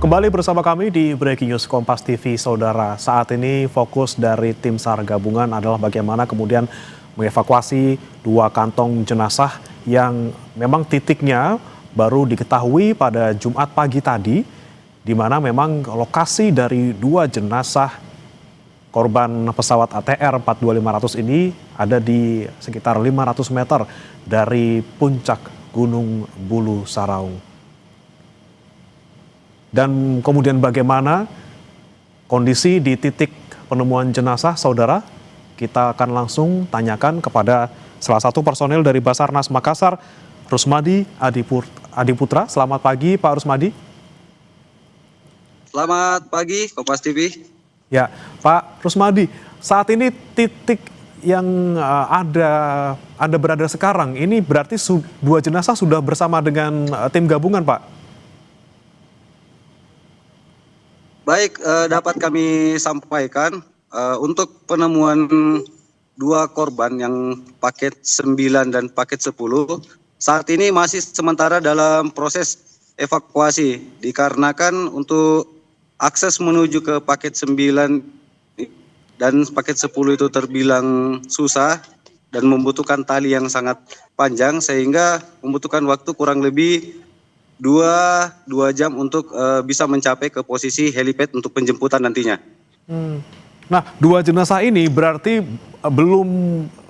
Kembali bersama kami di Breaking News Kompas TV, Saudara. Saat ini fokus dari tim SAR gabungan adalah bagaimana kemudian mengevakuasi 2 kantong jenazah yang memang titiknya baru diketahui pada Jumat pagi tadi, di mana memang lokasi dari 2 jenazah korban pesawat ATR 42500 ini ada di sekitar 500 meter dari puncak Gunung Bulu Saraung. Dan kemudian bagaimana kondisi di titik penemuan jenazah, Saudara? Kita akan langsung tanyakan kepada salah satu personel dari Basarnas Makassar, Rusmadi Adiputra. Selamat pagi, Pak Rusmadi. Selamat pagi, Kompas TV. Ya, Pak Rusmadi, saat ini titik yang Anda berada sekarang, ini berarti 2 jenazah sudah bersama dengan tim gabungan, Pak? Baik, dapat kami sampaikan untuk penemuan 2 korban yang paket 9 dan paket 10 saat ini masih sementara dalam proses evakuasi dikarenakan untuk akses menuju ke paket 9 dan paket 10 itu terbilang susah dan membutuhkan tali yang sangat panjang sehingga membutuhkan waktu kurang lebih 2 jam untuk bisa mencapai ke posisi helipad untuk penjemputan nantinya. Nah, 2 jenazah ini berarti belum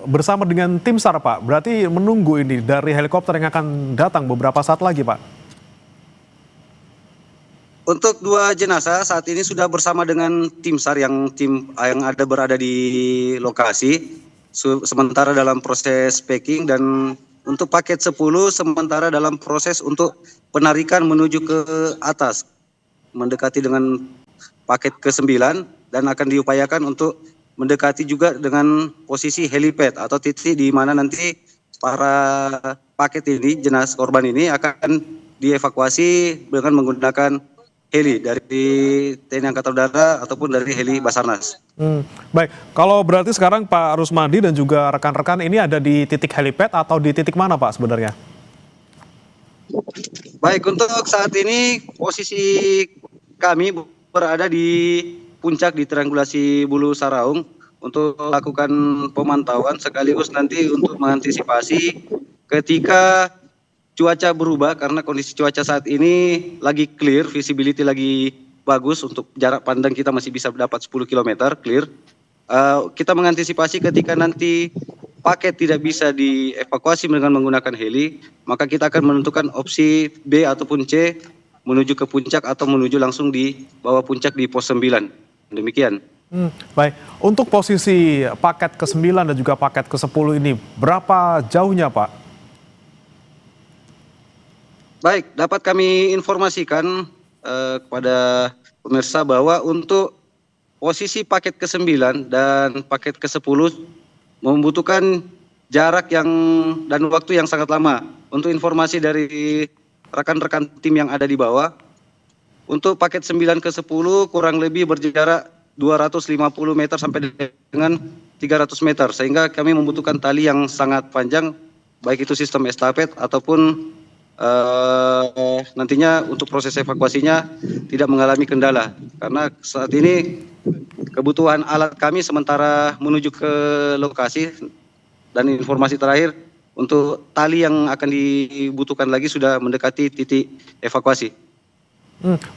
bersama dengan tim SAR, Pak. Berarti menunggu ini dari helikopter yang akan datang beberapa saat lagi, Pak. Untuk 2 jenazah saat ini sudah bersama dengan tim SAR yang berada di lokasi, sementara dalam proses packing, dan untuk paket 10 sementara dalam proses untuk penarikan menuju ke atas, mendekati dengan paket ke-9 dan akan diupayakan untuk mendekati juga dengan posisi helipad atau titik di mana nanti para paket ini, jenazah korban ini akan dievakuasi dengan menggunakan heli dari TNI Angkatan Udara ataupun dari heli Basarnas. Baik, kalau berarti sekarang Pak Rusmadi dan juga rekan-rekan ini ada di titik helipad atau di titik mana, Pak, sebenarnya? Baik, untuk saat ini posisi kami berada di puncak di triangulasi Bulu Saraung untuk melakukan pemantauan sekaligus nanti untuk mengantisipasi ketika cuaca berubah, karena kondisi cuaca saat ini lagi clear, visibility lagi bagus, untuk jarak pandang kita masih bisa dapat 10 km clear. Kita mengantisipasi ketika nanti paket tidak bisa dievakuasi dengan menggunakan heli, maka kita akan menentukan opsi B ataupun C menuju ke puncak atau menuju langsung di bawah puncak di pos 9. Demikian. Baik, untuk posisi paket ke-9 dan juga paket ke-10 ini berapa jauhnya, Pak? Baik, dapat kami informasikan kepada pemirsa bahwa untuk posisi paket ke-9 dan paket ke-10 membutuhkan jarak dan waktu yang sangat lama. Untuk informasi dari rekan-rekan tim yang ada di bawah, untuk paket 9 ke 10 kurang lebih berjarak 250 meter sampai dengan 300 meter, sehingga kami membutuhkan tali yang sangat panjang, baik itu sistem estafet ataupun nantinya untuk proses evakuasinya tidak mengalami kendala, karena saat ini kebutuhan alat kami sementara menuju ke lokasi, dan informasi terakhir untuk tali yang akan dibutuhkan lagi sudah mendekati titik evakuasi.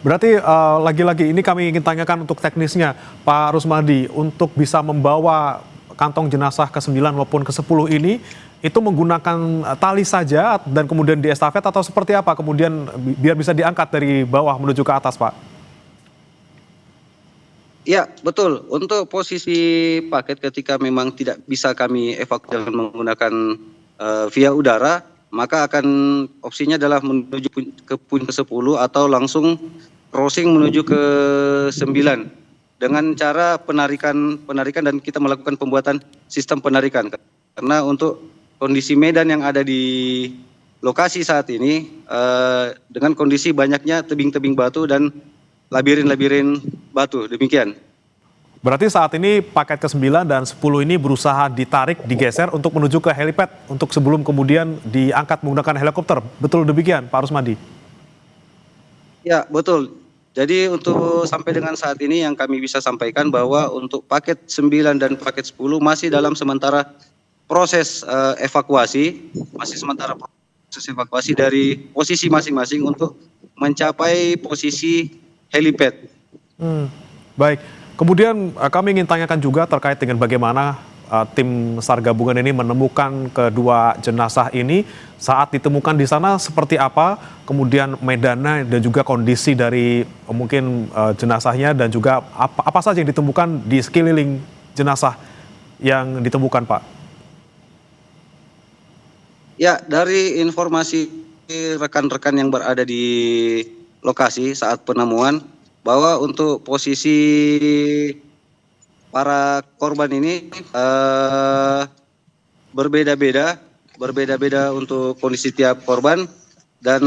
Berarti lagi-lagi ini kami ingin tanyakan untuk teknisnya, Pak Rusmadi, untuk bisa membawa kantong jenazah ke-9 maupun ke-10 ini, itu menggunakan tali saja dan kemudian diestafet atau seperti apa kemudian biar bisa diangkat dari bawah menuju ke atas, Pak? Ya, betul. Untuk posisi paket ketika memang tidak bisa kami evakuasi dengan menggunakan via udara, maka akan opsinya adalah menuju ke puncak ke-10 atau langsung crossing menuju ke 9 dengan cara penarikan dan kita melakukan pembuatan sistem penarikan. Karena untuk kondisi medan yang ada di lokasi saat ini dengan kondisi banyaknya tebing-tebing batu dan labirin-labirin batu, demikian. Berarti saat ini paket ke-9 dan 10 ini berusaha ditarik, digeser untuk menuju ke helipad untuk sebelum kemudian diangkat menggunakan helikopter. Betul demikian, Pak Rusmadi? Ya, betul. Jadi untuk sampai dengan saat ini yang kami bisa sampaikan bahwa untuk paket 9 dan paket 10 masih dalam sementara proses evakuasi, masih sementara proses evakuasi dari posisi masing-masing untuk mencapai posisi helipad. Baik, kemudian kami ingin tanyakan juga terkait dengan bagaimana tim SAR gabungan ini menemukan kedua jenazah ini. Saat ditemukan di sana seperti apa, kemudian medannya dan juga kondisi dari mungkin jenazahnya dan juga apa saja yang ditemukan di sekeliling jenazah yang ditemukan, Pak? Ya, dari informasi rekan-rekan yang berada di lokasi saat penemuan, bahwa untuk posisi para korban ini berbeda-beda untuk kondisi tiap korban, dan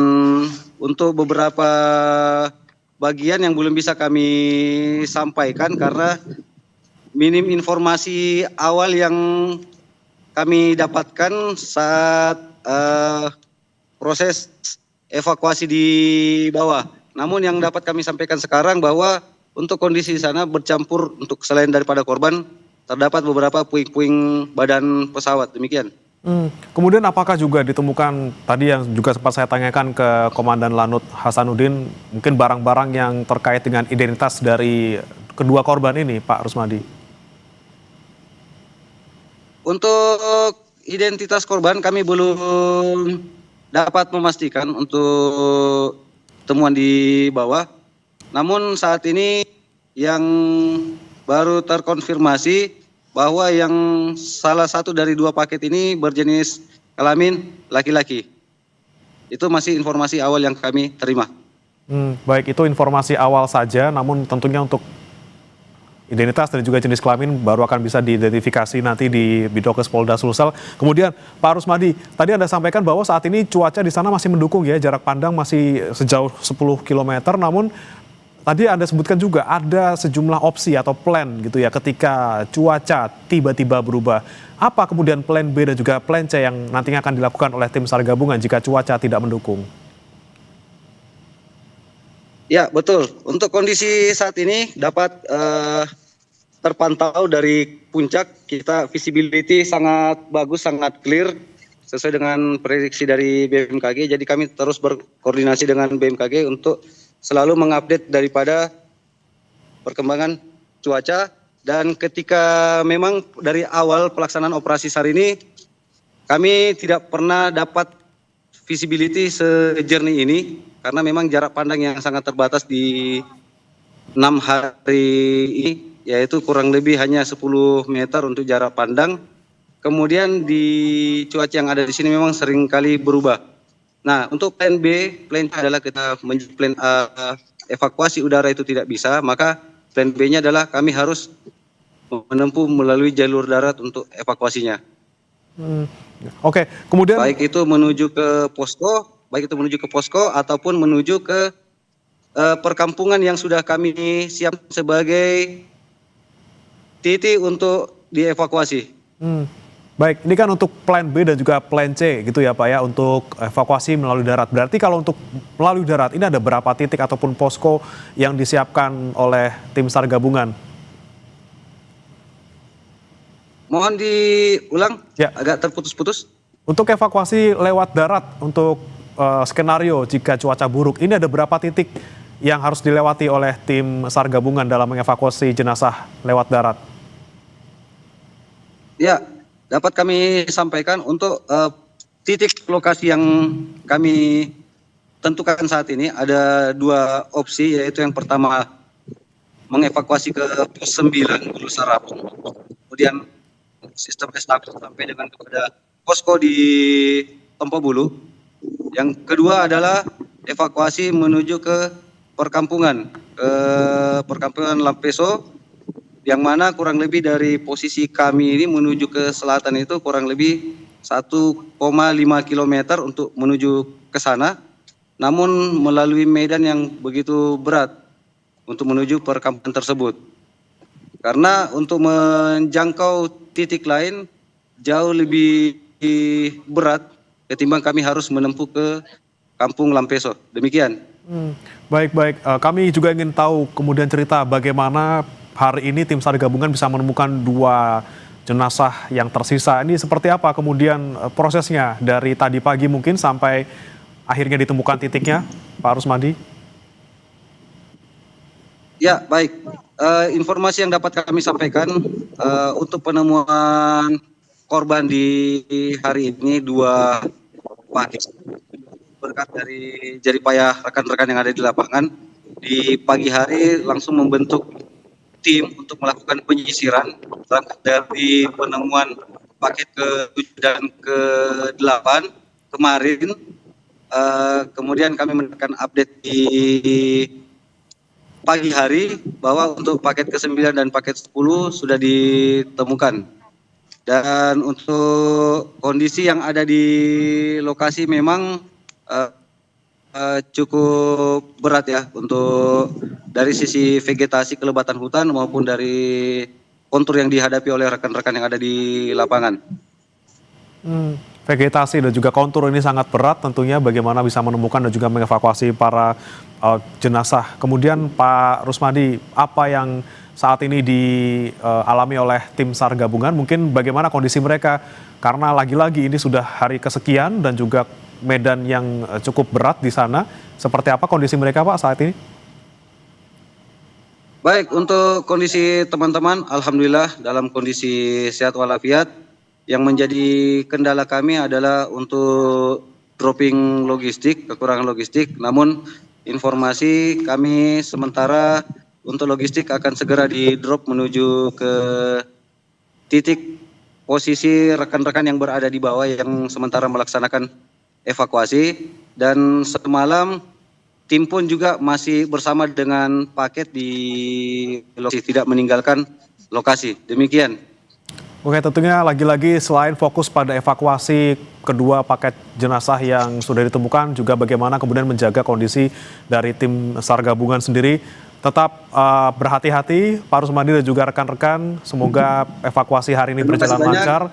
untuk beberapa bagian yang belum bisa kami sampaikan karena minim informasi awal yang kami dapatkan saat proses evakuasi di bawah. Namun yang dapat kami sampaikan sekarang bahwa untuk kondisi di sana bercampur, untuk selain daripada korban terdapat beberapa puing-puing badan pesawat, demikian. Kemudian apakah juga ditemukan tadi yang juga sempat saya tanyakan ke Komandan Lanut Hasanuddin, mungkin barang-barang yang terkait dengan identitas dari kedua korban ini, Pak Rusmadi? Untuk identitas korban kami belum dapat memastikan untuk temuan di bawah. Namun saat ini yang baru terkonfirmasi bahwa yang salah satu dari 2 paket ini berjenis kelamin laki-laki. Itu masih informasi awal yang kami terima. Baik, itu informasi awal saja, namun tentunya untuk identitas dan juga jenis kelamin baru akan bisa diidentifikasi nanti di Bidokes Polda Sulsel. Kemudian Pak Rusmadi, tadi Anda sampaikan bahwa saat ini cuaca di sana masih mendukung ya, jarak pandang masih sejauh 10 km, namun tadi Anda sebutkan juga ada sejumlah opsi atau plan gitu ya ketika cuaca tiba-tiba berubah. Apa kemudian plan B dan juga plan C yang nantinya akan dilakukan oleh tim SAR gabungan jika cuaca tidak mendukung? Ya, betul. Untuk kondisi saat ini dapat terpantau dari puncak, kita visibility sangat bagus, sangat clear sesuai dengan prediksi dari BMKG. Jadi kami terus berkoordinasi dengan BMKG untuk selalu mengupdate daripada perkembangan cuaca. Dan ketika memang dari awal pelaksanaan operasi SAR ini, kami tidak pernah dapat visibility sejernih ini karena memang jarak pandang yang sangat terbatas di 6 hari ini, yaitu kurang lebih hanya 10 meter untuk jarak pandang. Kemudian di cuaca yang ada di sini memang seringkali berubah. Nah, untuk plan B, plan A adalah kita plan A, evakuasi udara itu tidak bisa, maka plan B-nya adalah kami harus menempuh melalui jalur darat untuk evakuasinya. Oke, kemudian baik itu menuju ke posko ataupun menuju ke perkampungan yang sudah kami siap sebagai titik untuk dievakuasi. Baik, ini kan untuk plan B dan juga plan C gitu ya Pak ya, untuk evakuasi melalui darat. Berarti kalau untuk melalui darat ini ada berapa titik ataupun posko yang disiapkan oleh tim SAR gabungan? Mohon diulang, ya, agak terputus-putus. Untuk evakuasi lewat darat, untuk skenario jika cuaca buruk, ini ada berapa titik yang harus dilewati oleh tim SAR gabungan dalam mengevakuasi jenazah lewat darat? Ya, dapat kami sampaikan untuk titik lokasi yang kami tentukan saat ini ada 2 opsi, yaitu yang pertama mengevakuasi ke pos 9 Bulu Sarapung, kemudian sistem estafet sampai dengan kepada posko di Tompo Bulu. Yang kedua adalah evakuasi menuju ke perkampungan Lampeso, yang mana kurang lebih dari posisi kami ini menuju ke selatan itu kurang lebih 1,5 km untuk menuju ke sana, namun melalui medan yang begitu berat untuk menuju perkampungan tersebut. Karena untuk menjangkau titik lain jauh lebih berat ketimbang kami harus menempuh ke Kampung Lampeso. Demikian. Baik-baik, kami juga ingin tahu kemudian cerita bagaimana hari ini tim SAR gabungan bisa menemukan 2 jenazah yang tersisa. Ini seperti apa kemudian prosesnya dari tadi pagi mungkin sampai akhirnya ditemukan titiknya, Pak Rusmadi? Ya, baik. Informasi yang dapat kami sampaikan untuk penemuan korban di hari ini 2 pagi. Berkat dari jeripayah rekan-rekan yang ada di lapangan, di pagi hari langsung membentuk tim untuk melakukan penyisiran dari penemuan paket ke-7 dan ke-8 kemarin. Kemudian kami mendapatkan update di pagi hari bahwa untuk paket ke-9 dan paket 10 sudah ditemukan. Dan untuk kondisi yang ada di lokasi memang cukup berat ya, untuk dari sisi vegetasi kelebatan hutan maupun dari kontur yang dihadapi oleh rekan-rekan yang ada di lapangan. Vegetasi dan juga kontur ini sangat berat tentunya, bagaimana bisa menemukan dan juga mengevakuasi para jenazah. Kemudian Pak Rusmadi, apa yang saat ini dialami oleh tim SAR gabungan, mungkin bagaimana kondisi mereka, karena lagi-lagi ini sudah hari kesekian dan juga medan yang cukup berat di sana. Seperti apa kondisi mereka, Pak, saat ini? Baik, untuk kondisi teman-teman, alhamdulillah dalam kondisi sehat walafiat. Yang menjadi kendala kami adalah untuk dropping logistik, kekurangan logistik. Namun informasi kami sementara untuk logistik akan segera di-drop menuju ke titik posisi rekan-rekan yang berada di bawah yang sementara melaksanakan evakuasi. Dan semalam tim pun juga masih bersama dengan paket di lokasi, tidak meninggalkan lokasi. Demikian. Oke, tentunya lagi-lagi selain fokus pada evakuasi kedua paket jenazah yang sudah ditemukan, juga bagaimana kemudian menjaga kondisi dari tim SAR gabungan sendiri. Tetap berhati-hati, Pak Rusmadi dan juga rekan-rekan. Semoga evakuasi hari ini berjalan lancar.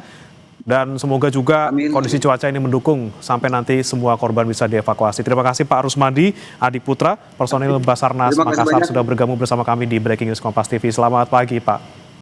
Dan semoga juga kondisi cuaca ini mendukung sampai nanti semua korban bisa dievakuasi. Terima kasih Pak Rusmadi Adi Putra, personil Basarnas Makassar sudah bergabung bersama kami di Breaking News Kompas TV. Selamat pagi Pak.